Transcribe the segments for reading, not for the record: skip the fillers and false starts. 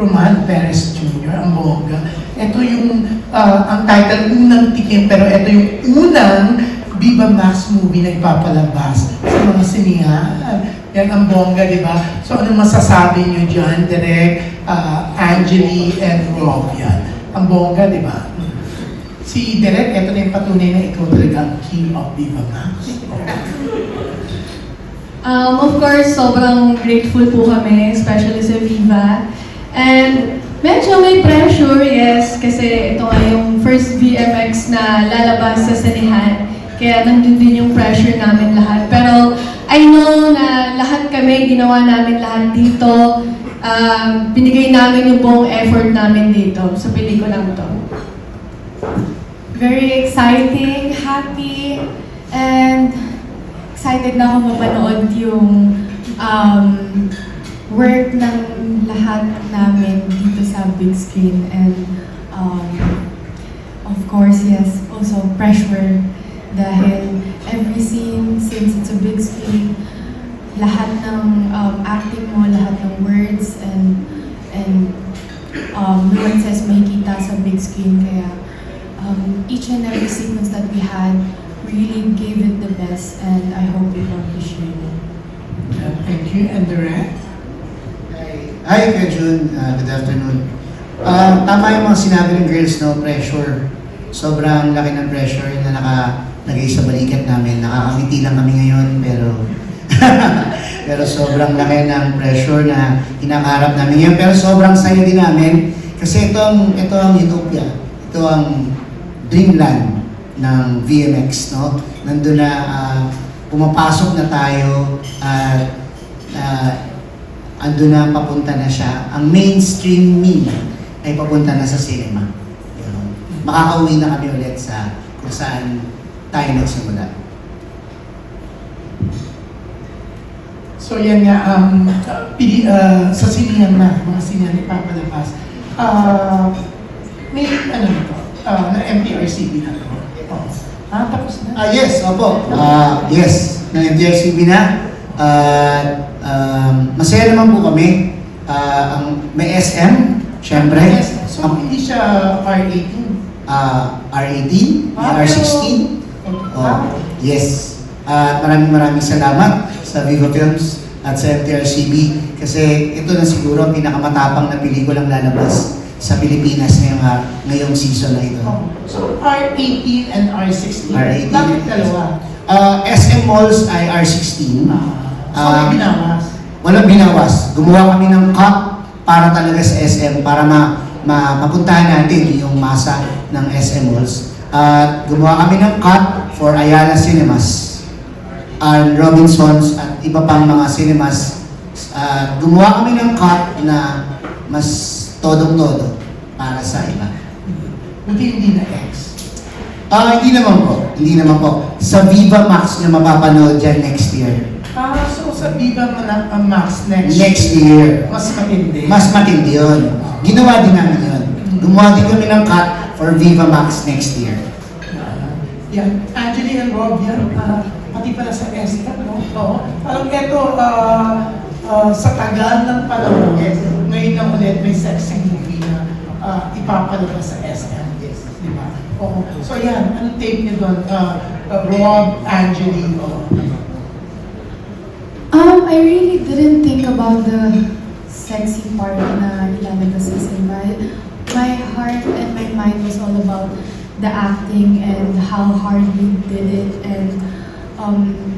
Roman Perez Jr., ang bongga. Ito yung, ang title, Unang Tikim, pero ito yung unang Viva Max movie na ipapalabas sa mga sinihan. Yan ang bongga, di ba? So, ano masasabi nyo dyan, Direk, Angeli, and Rob, yan. Ang bongga, di ba? Si Direk, ito na yung patunay na ikaw talaga ang king of Viva Max. Of course, sobrang grateful po kami, especially sa Viva. And medyo may pressure, yes, kasi ito nga yung first VMX na lalabas sa sinihan. Kaya nandun din yung pressure namin lahat. Pero I know na lahat kami, ginawa namin lahat dito. Binigay namin yung buong effort namin dito sa pelikulang to. Very exciting, happy, and excited na ako mapanood yung work ng lahat namin dito sa big screen. And of course, yes, also pressure dahil every scene, since it's a big screen, lahat ng acting mo, lahat ng words and nuances makikita sa big screen. Kaya each and every sequence that we had really gave it the best, and I hope people appreciate it. Thank you, and Direk? Hi, Kajun. Good afternoon. Tama yung mga sinabi ng girls, no? Pressure. Sobrang laki ng pressure na nakalagay sa balikat namin. Nakakamiti lang kami ngayon, pero sobrang laki ng pressure na kinakaharap namin ngayon. Pero sobrang saya din namin kasi ito ang utopia. Ito ang dreamland ng VMX, no? Nandun na pumapasok na tayo at andun na papunta na siya. Ang mainstream media ay papunta na sa cinema. Makakauwi na kami ulit sa kung saan tayo nagsimula. So yan nga, sa sinihan na, mga sinihan ipapalabas. May ano ito, na MTRCB na ito. Tapos na? Yes, opo. Yes, na MTRCB na. Masaya naman po kami. May SM, syempre. Yes. So hindi siya R18? R18, R16. Yes. Maraming salamat sa Viva Films at sa MTRCB kasi ito na siguro ang pinakamatapang na pelikulang lalabas sa Pilipinas ngayong season na ito. So R18 and R16? R18. Bakit dalawa? SM Malls ay R16. So may binawas? Walang binawas. Gumawa kami ng cut para talaga sa SM para mapuntahan natin yung masa ng SM Malls. Gumawa kami ng cut for Ayala Cinemas, Robinsons at iba pang mga cinemas. Gumawa kami ng cut na mas todong-todo para sa iba. Buti hindi na X? Hindi naman po. Sa Viva Max nyo mapapanood dyan next year. So sa Viva Max Next year. Mas matindi? Mas matindi yun. Ginawa din namin yun. Gumawa din kami ng cut for Viva Max next year. Yan. Angeli and Rob, yan. Pati pala sa SK, no? Oo. Parang ito, sa tagal ng panahon, ngayon na ulit may sexy movie na ipapalabas sa SM. Di ba? Oo. So yan, anong take niyo doon? Rob, Angeli, I really didn't think about the sexy part na ilalabas sa cinema. My heart and my mind was all about the acting and how hard we did it, and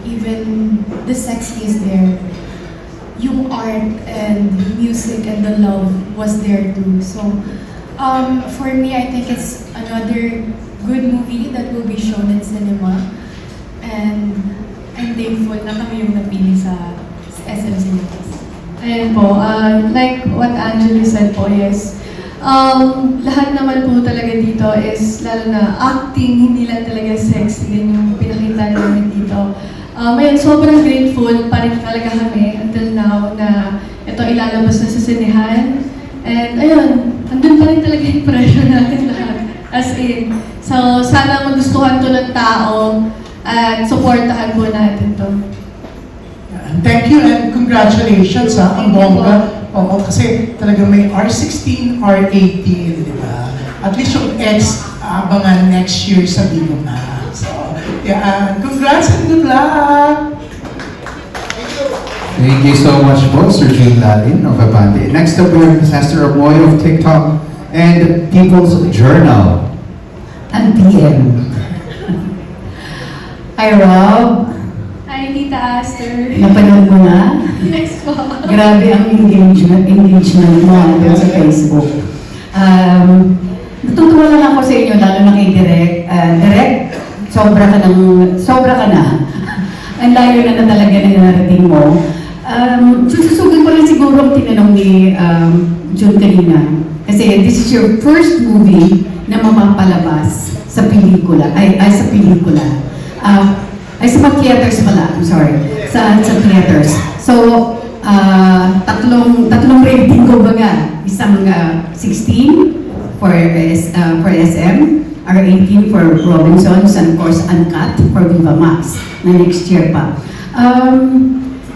even the sexy is there. Yung art and music and the love was there too. So for me, I think it's another good movie that will be shown in cinema, and I'm thankful na kami yung napili sa SM Cinemas. Ayan po, like what Angeli said po, yes. Lahat naman po talaga dito is, lalo na acting, hindi lang talaga sexy, din yung pinakita namin dito. Ngayon, sobrang grateful pa rin talaga kami until now na ito ilalabas na sa sinehan. And ayun, andun pa rin talaga yung pressure natin lahat. As in, so sana magustuhan to ng tao at supportahan po natin to. Thank you and congratulations, ang bongga. Oo, kasi talagang may R16, R18, di ba? At least yung X, abangan next year sa Viva Max. So, yeah, congrats and good luck! Thank you so much po, Sir Jane Lalin of Abante. Next up, we have Pastor Amoy of TikTok and People's Journal. Ang PM. Hi, Rob. Hi, Tita Aster. Napanood mo na? Next po. Grabe ang engagement mo doon sa Facebook. Natutuwa lang ako sa inyo, lalo na kay Direk. Direk, sobra ka na. Ang layo na talaga na narating mo. Susugin ko lang siguro ang tinanong ni Jun kanina. Kasi this is your first movie na mapapalabas sa pelikula. Sa pelikula. Sa mga theaters pala, I'm sorry. Sa theaters. So, tatlong rating ko baga. Isang 16 for SM, R18 for Robinsons, and of course, Uncut for Viva Max na next year pa.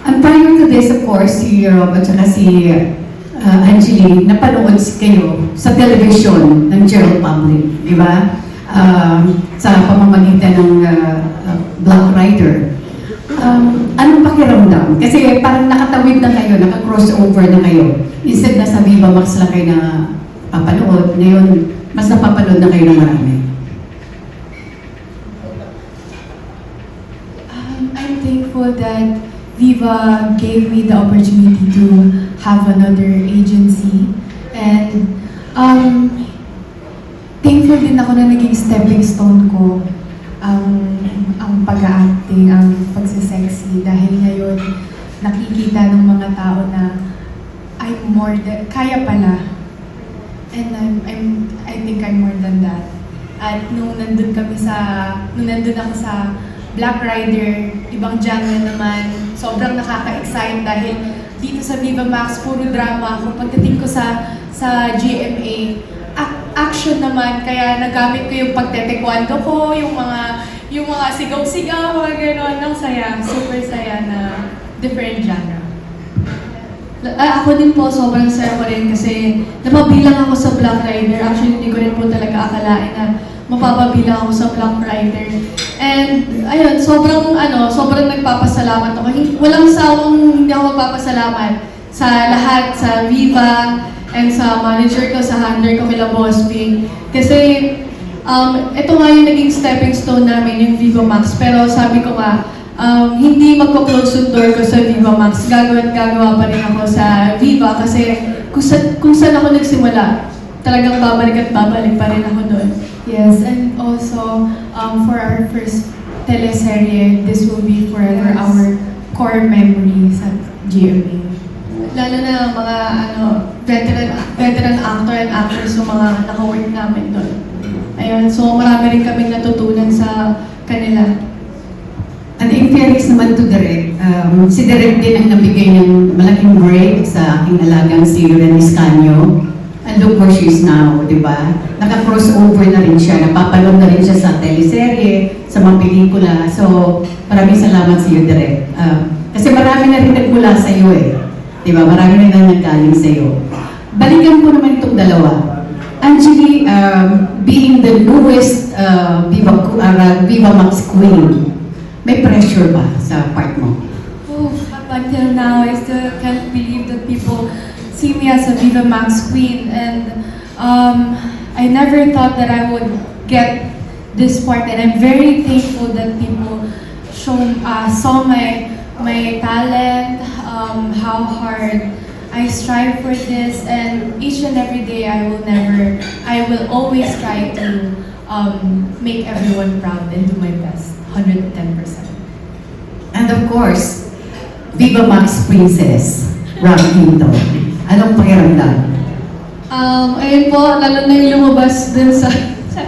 And prior to this, of course, si Rob at saka si Angeline, napanood kayo sa television ng Gerald Public, di ba? Sa pamamagitan ng Black Rider. Anong pakiramdam? Kasi parang nakatawid na kayo, naka-crossover na kayo. Instead na sa Viva Max lang kayo na papanood, ngayon mas napapanood na kayo ng marami. I'm thankful that Viva gave me the opportunity to have another agency. And thankful din ako na naging stepping stone ko ang pag-acting, ang pagsisexy. Dahil ngayon, nakikita ng mga tao na I'm more than, kaya pala. And I think I'm more than that. At nung nandun ako sa Black Rider, ibang genre naman, sobrang nakaka-excite dahil dito sa Viva Max, puro drama ako. Pagdating ko sa GMA, action naman, kaya nagamit ko yung pagtetekwando ko, yung mga sigaw-sigaw, mga gano'n. Ang saya, super saya na different genre. Ako din po, sobrang saya ko rin kasi napabilang ako sa Black Rider. Actually, hindi ko rin po talaga akalain na mapapabilang ako sa Black Rider. And, ayun, sobrang nagpapasalamat ako. Walang sawang hindi ako magpapasalamat sa lahat, sa Viva, and sa manager ko, sa handler ko, kila Boss Ping. Kasi, ito nga yung naging stepping stone namin, yung Viva Max. Pero sabi ko nga, hindi magko-close yung door ko sa Viva Max. Gagawa pa rin ako sa Viva kasi kung saan ako nagsimula, talagang babalik at babalik pa rin ako doon. Yes, and also for our first teleserye, this will be forever our core memory sa GMA. Lalo na mga veteran actor and actress yung mga naka-work namin doon. Ayun, so marami rin kaming natutunan sa kanila. At in fairness naman to Direk, si Direk din ang nabigay ng malaking break sa aking alagang si Ren Iscanio. And look where she is now, di ba? Naka-crossover na rin siya, napapanood na rin siya sa teleserye, sa mga pelikula. So, maraming salamat sa iyo, Direk. Kasi marami na rin nagmula sa iyo eh. Di ba? Marami na rin naggaling sa iyo. Balikan ko naman itong dalawa. Angeli, being the newest Viva Max Queen, may pressure ba sa part mo? Oh, up until now, I still can't believe that people see me as a Viva Max queen, and I never thought that I would get this part, and I'm very thankful that people saw my talent, how hard I strive for this, and each and every day I will always try to make everyone proud and do my best, 110%. And of course, Viva Max Princess, Rob Quinto. Anong pakiramdam? Ayun po, lalo na yung lumabas dun sa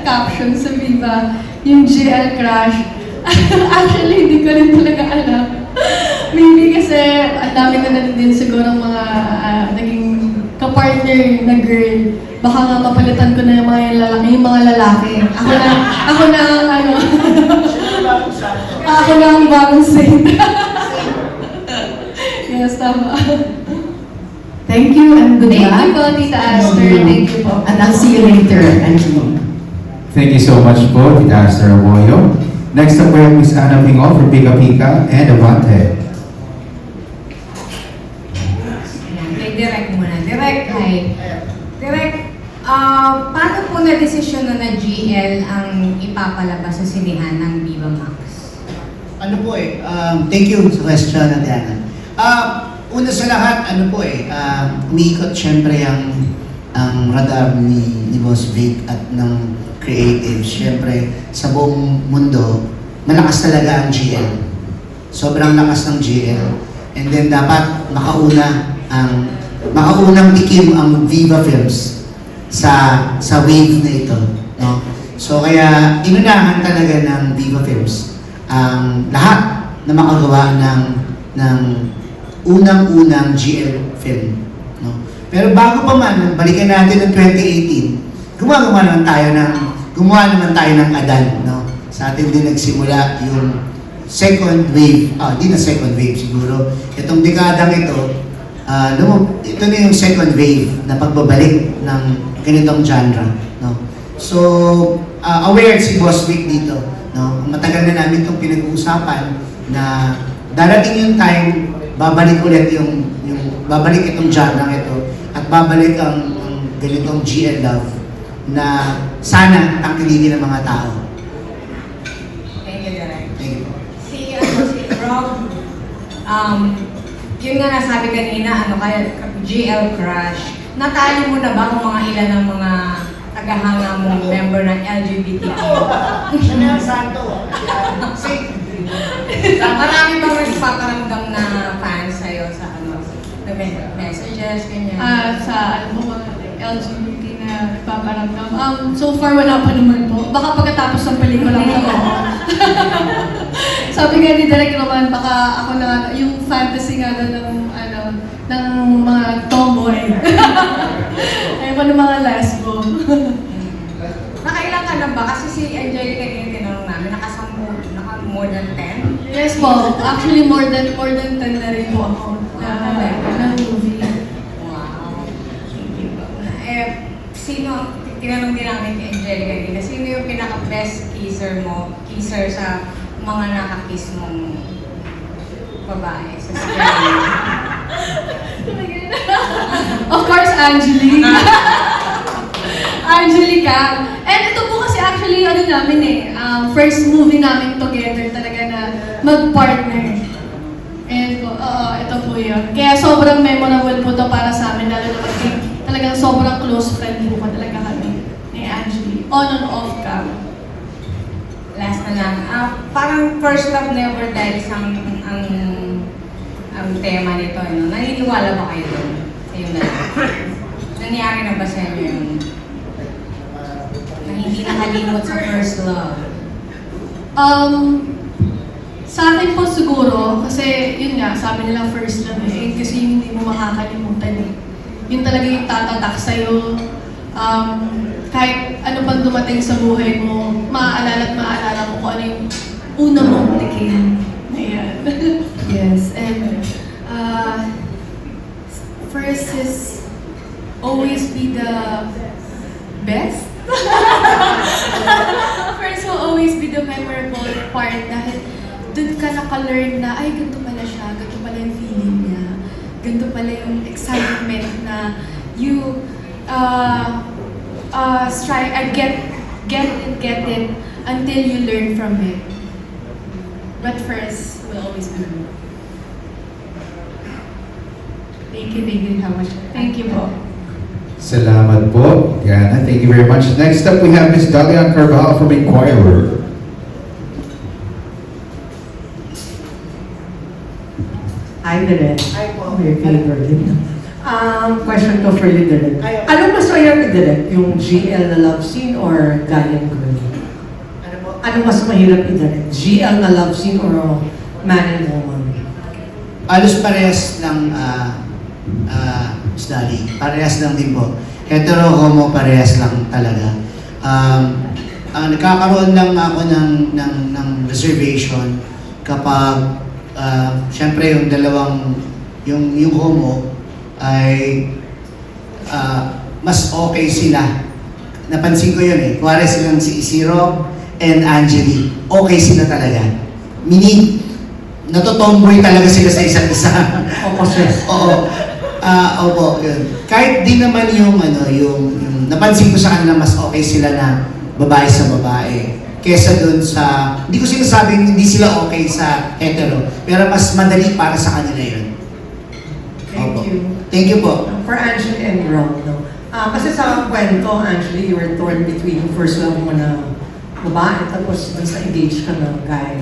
caption sa Viva, yung GL Crush. Actually, hindi ko rin talaga alam. Maybe kasi ang dami na din siguro mga naging kapartner na girl. Baka nga mapalitan ko na yung mga lalaki. Ako na ang bagong saint. Yes, tama. Thank you and good Thank luck. you po, Tita Aster. Thank you po. And I'll see you later, Angie. Thank you so much po, Tita Aster Arroyo. Next up, we have Miss Ana Pingol from Pika Pika and Avante. Ayan, kay Direk muna. Direk, hi. Direk, paano po na-desisyon na GL ang ipapalabas sa sinihan ng Viva Max? Ano po thank you sa question, Diana. Una sa lahat, umiikot syempre ang radar ni Boss Vic at ng creative. Syempre, sa buong mundo, malakas talaga ang GL. Sobrang lakas ng GL. And then dapat makaunang tikim ang Viva Films sa wave na ito. No? So kaya, inunahan talaga ng Viva Films ang lahat na makagawa ng unang-unang GL film. No? Pero bago pa man, balikan natin ng 2018, gumawa naman tayo ng Adan. No? Sa atin din nagsimula yung second wave, di na second wave siguro. Itong dekadang ito, ito na yung second wave na pagbabalik ng ganitong genre. No? So, aware si Boss Vic dito. No? Matagal na namin itong pinag-uusapan na darating yung time, babalik ulit babalik itong genre ito at babalik ang ganitong GL love na sana tangkilikin ng mga tao. Thank you, Direk. Thank you. Si Rob, yun nga nasabi kanina, GL crush. Natali mo na ba kung mga ilan ng mga tagahanga mong member ng LGBTQ? Marami bang nagpaparamdam na fans sa'yo sa messages, ganyan? Sa mga LGBT na nagpaparamdam. So far, wala pa naman po. Baka pagkatapos ng pelikula ko. Sabi nga ni Direk naman, baka ako na yung fantasy nga doon ng mga tomboy. Ayaw pa ng mga lesbo. Nakailan ka na ba? Kasi si Angelica yung tinanong namin, more than 10? Yes po. Actually, more than 10 na rin po ako na movie. Wow. Tinanong din namin kay Angelica dito, sino yung pinaka-best kisser sa mga nakakiss mong babae sa screen? Of course, Angelica. Angelica. And ito po kasi actually, namin first movie namin together talaga na mag-partner. And ito po yun. Kaya sobrang memorable po to para sa amin, lalo na kasi talagang sobrang close friend po talaga kami ni Angelica. On and off cam. Last na lang. Parang first love never dies ang tema nito. Naniniwala ba kayo doon? Ayun na. Nangyari na ba sa inyo yung na hindi nakalimot sa first love? Sa akin po siguro, kasi yun nga, sabi nila first love kasi yung hindi mo makakalimutan Yun talaga yung tatatak sa'yo. Kahit ano pang dumating sa buhay mo, maaalala at maaalala mo kung ano yung una mong tikim. Ayan. Yes, and first is always be the best. First will always be the memorable part dahil dun ka naka-learn na, ay, ganito pala siya, ganito pala yung feeling niya, ganito pala yung excitement na you strive and get it until you learn from it. But first will always be me. Thank you how much. Thank you po. Salamat po, Diana. Thank you very much. Next up, we have Miss Dalian Carvalho from Inquirer. Hi, Direk. Hi po. Your favorite. Question ko for you, Direk. Ano mas mahirap, Direk? Yung GL na love scene or Gallian Girl? Ano mas mahirap, Direk? GL na love scene or man and woman? Alos parehas lang, Dali. Parehas lang din po. Hetero, homo, parehas lang talaga. Nagkakaroon lang ako ng reservation kapag syempre yung dalawang, yung homo, ay mas okay sila. Napansin ko yun eh. Kuwari silang si Rob and Angeli. Okay sila talaga. Meaning, natotomboy talaga sila sa isa't isa. Opposite. Oo. Opo, yun. Kahit di naman yung napansin ko sa kanila mas okay sila na babae sa babae kesa dun sa, hindi ko sinasabing hindi sila okay sa hetero, pero mas madali para sa kanila yun. Thank Opo. you. Thank you po. For Angeli and Rob, no? Kasi sa kwento, Angeli, you were torn between yung first love mo na babae, tapos dun sa engaged ka ng guy.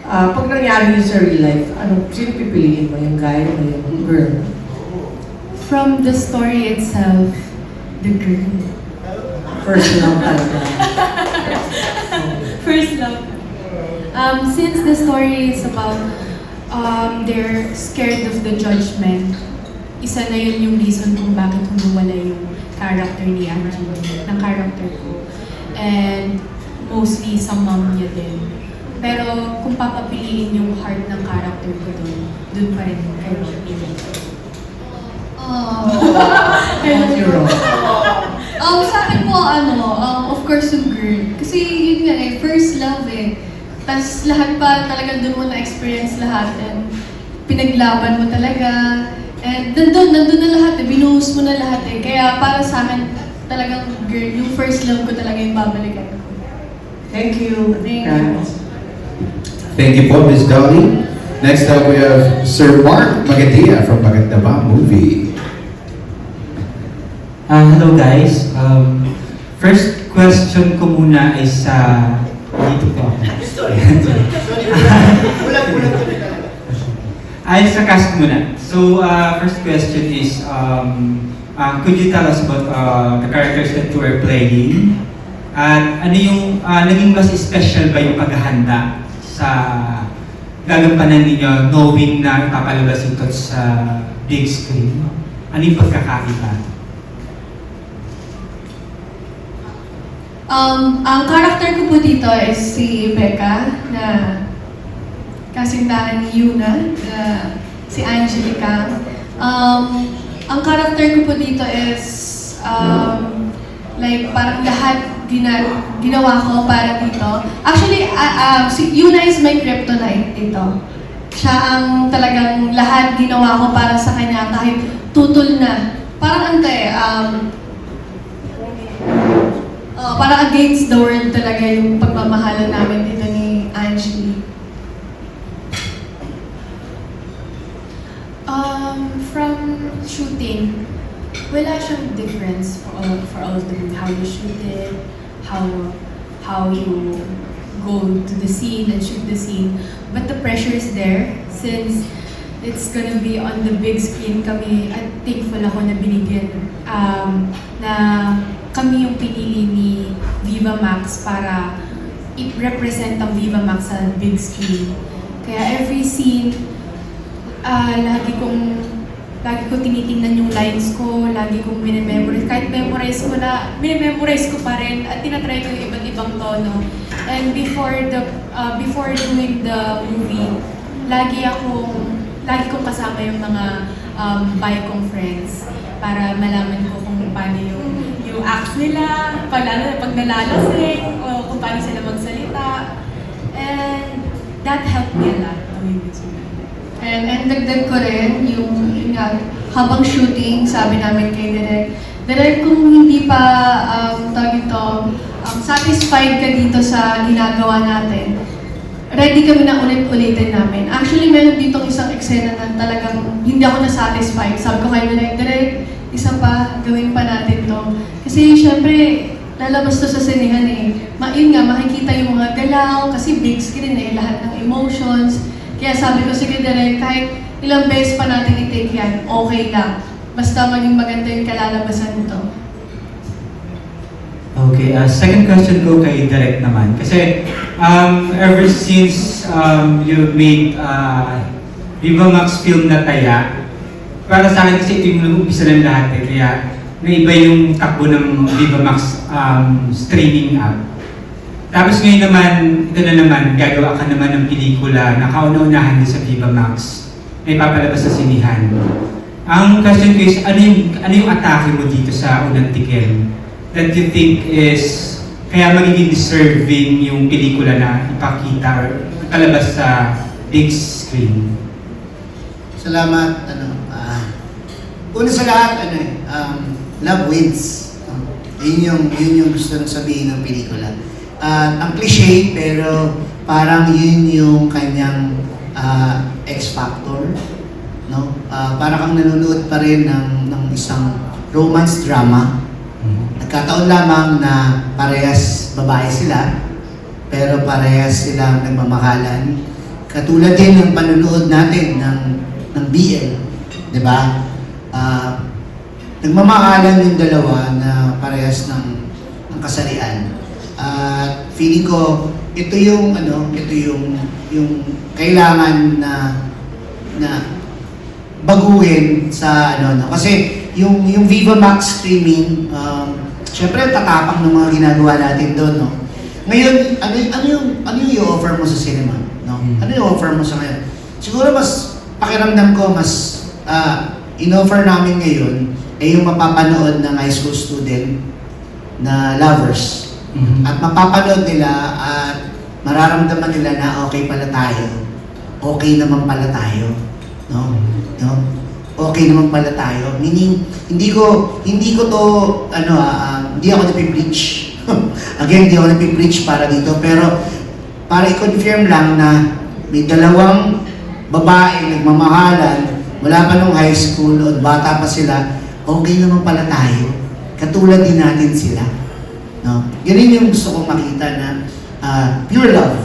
Pag nangyari yun sa real life, sino pipiliin mo? Yung guy o yung girl? From the story itself, the girl. First love talaga. First love. Since the story is about they're scared of the judgment, isa na yun yung reason kung bakit humuwala yung character ni Angela, ng character ko. And mostly sa mom niya din. Pero kung papapiliin yung heart ng character ko dun pa rin kay Robin. Thank you, Rob. Sa akin po, of course, yung girl. Kasi yun nga eh, first love eh. Tapos lahat pa talagang doon mo na-experience lahat. And pinaglaban mo talaga. And nandun na lahat eh. Binuhos mo na lahat eh. Kaya para sa akin, talagang girl, yung first love ko talaga yung babalikan ko. Thank you. Thank you. Guys. Thank you po, Ms. Dolly. Next up, we have Sir Mark Magadia from Maganda Ba Movie. Hello guys. First question ko muna ay sa... Dito po ako. Ay sa cast muna. So, first question is, could you tell us about the characters that you are playing? At ano yung naging mas special ba yung paghahanda sa gagampanan ninyo knowing na ipapalabas ito sa big screen? Ano yung pagkakaiba? Ang character ko po dito is si Becca na kasintahan ni Yuna, na si Angelica. Ang character ko po dito is like parang lahat ginawa ko para dito. Actually, si Yuna is my kryptonite dito. Siya ang talagang lahat ginawa ko para sa kanya kahit tutol na. Parang parang against the world talaga yung pagmamahalan namin dito ni Angeli. From shooting, wala siyang difference for all of them. How you shoot it, how you go to the scene and shoot the scene. But the pressure is there since it's gonna be on the big screen. Kami, at thankful ako na binigyan na kami yung pinili ni Viva Max para i-represent ang Viva Max sa big screen. Kaya every scene, lagi ko tinitingnan yung lines ko, lagi kong minememorize. Kahit memorize ko na, minememorize ko pa rin at tinatry ko yung iba't ibang tono. And before doing the movie, lagi kong kasama yung mga bi kong friends para malaman ko kung paano yung acts nila, pag nalalasing, o kung paano sila magsalita. And that helped me a lot doing this movie. And dagdag ko rin yung nga, habang shooting, sabi namin kay Direk, kung hindi pa satisfied ka dito sa ginagawa natin, ready kami na ulit-ulitin namin. Actually, meron ditong isang eksena na talagang hindi ako na-satisfied. Sabi ko kay Direk, isa pa, gawin pa natin to. Kasi syempre, lalabas to sa sinehan eh. Yun nga, makikita yung mga galaw, kasi big screen eh, lahat ng emotions. Kaya sabi ko, sige Direk, kahit ilang beses pa natin i-take yan, okay lang. Basta maging maganda yung kalalabasan nito. Okay, second question ko kay Direk naman. Kasi ever since you made Viva Max film na Taya, para sa akin kasi ito yung nag-umpisa ng lahat eh. Kaya naiba yung takbo ng Viva Max streaming app. Tapos ngayon naman, ito na naman, gagawa ka naman ng pelikula na kauna-unahan din sa Viva Max na ipapalabas sa sinihan. Ang question ko is, ano yung atake mo dito sa unang tikim that you think is kaya magiging deserving yung pelikula na ipakita or kalabas sa big screen? Salamat. Una sa lahat, love wins. Yun yung gusto nang sabihin ng pelikula. Ang cliche, pero parang yun yung kanyang X factor. No? Para kang nanonood pa rin ng isang romance drama. Nagkataon lamang na parehas babae sila, pero parehas silang nagmamahalan. Katulad din ng panonood natin ng BL, di ba? Nagmamahalan yung dalawa na parehas ng kasarian. At feeling ko ito yung kailangan na baguhin sa kasi yung Viva Max streaming, syempre tatapang ng mga ginagawa natin doon, no. Ngayon, ano yung i-offer mo sa cinema, no? Ano yung offer mo sa ngayon? Siguro mas pakiramdam ko mas in-offer namin ngayon ay yung mapapanood ng high school student na lovers. At mapapanood nila at mararamdaman nila na okay pala tayo. Okay naman pala tayo. No? Okay naman pala tayo. Meaning, hindi ko to, hindi ako napipreach. Again, hindi ako napipreach para dito. Pero, para i-confirm lang na may dalawang babae nagmamahalan, wala pa nung high school o bata pa sila, okay naman pala tayo. Katulad din natin sila. No? Ganun yung gusto kong makita na pure love.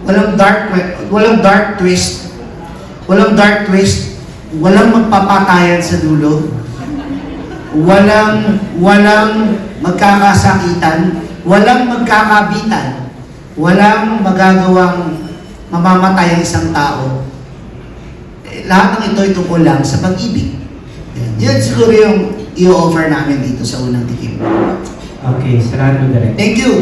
Walang dark twist. Walang dark twist. Walang magpapatayan sa dulo. Walang magkakasakitan. Walang magkakabitan. Walang magagawang mamamatay ang isang tao. Lahat ng ito tungkol lang sa pag-ibig. Yan siguro yung i-offer namin dito sa unang tikim. Okay, salamat mo direct. Thank you.